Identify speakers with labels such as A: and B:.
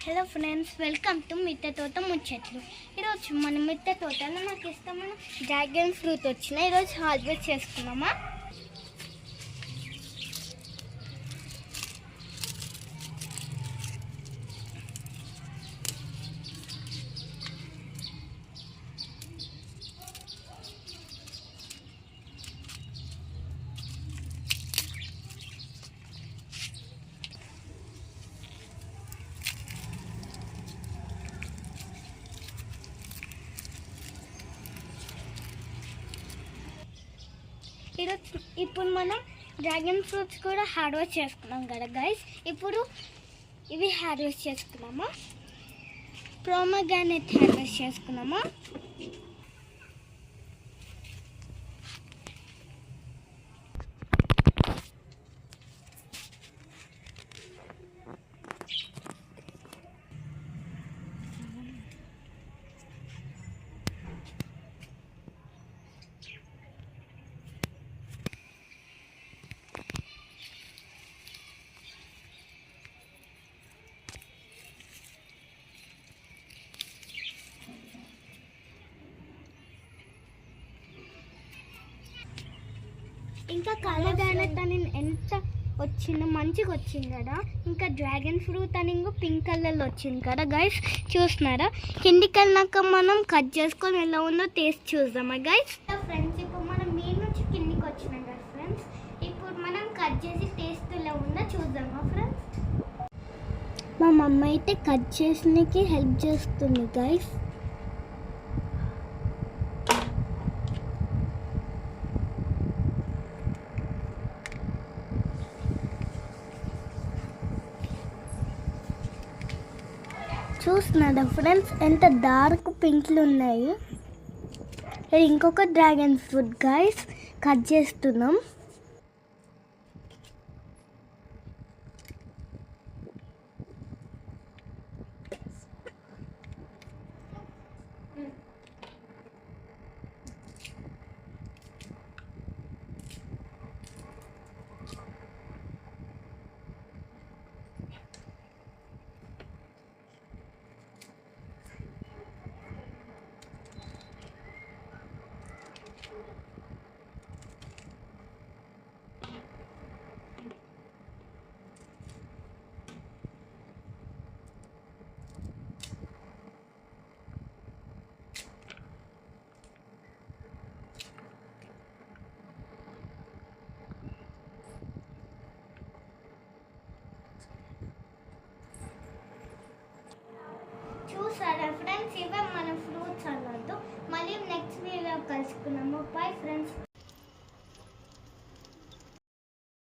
A: Hello friends, welcome to మిద్దె తోట ముచ్చట్లు. ఈరోజు మన మిద్దె తోటలో నాకు ఇష్టమైన డ్రాగన్ ఫ్రూట్ వచ్చినాయి. ఈరోజు హార్వెస్ట్ చేసుకున్నామా. ఇప్పుడు మనం డ్రాగన్ ఫ్రూట్స్ కూడా హార్వెస్ట్ చేసుకున్నాం కదా గైస్. ఇప్పుడు ఇవి హార్వెస్ట్ చేసుకున్నామా. ప్రోమోగ్రానేట్ హార్వెస్ట్ చేసుకున్నామా. ఇంకా కలర్గానట్ అని ఎంత వచ్చిందో మంచిగా వచ్చింది కదా. ఇంకా డ్రాగన్ ఫ్రూట్ అని ఇంకో పింక్ కలర్లో వచ్చింది కదా గైస్. చూస్తున్నారా? కిందికి వెళ్ళినాక మనం కట్ చేసుకొని ఎలా ఉందో టేస్ట్ చూద్దామా గైస్. ఫ్రెండ్స్, ఇప్పుడు మనం మీద నుంచి కిందికి వచ్చినాం కదా ఫ్రెండ్స్. ఇప్పుడు మనం కట్ చేసి టేస్ట్ ఎలా ఉందో చూద్దామా ఫ్రెండ్స్. మా మమ్మ అయితే కట్ చేసినకి హెల్ప్ చేస్తుంది గైస్. చూస్తున్నారా ఫ్రెండ్స్, ఎంత డార్క్ పింక్లు ఉన్నాయి. ఇది ఇంకొక డ్రాగన్ ఫ్రూట్ గైస్, కట్ చేస్తున్నాం. చూసారా ఫ్రెండ్స్, ఇవే మన ఫ్రూట్స్ అన్నట్టు. మళ్ళీ నెక్స్ట్ వీడియో కలుసుకున్నాము. Bye friends.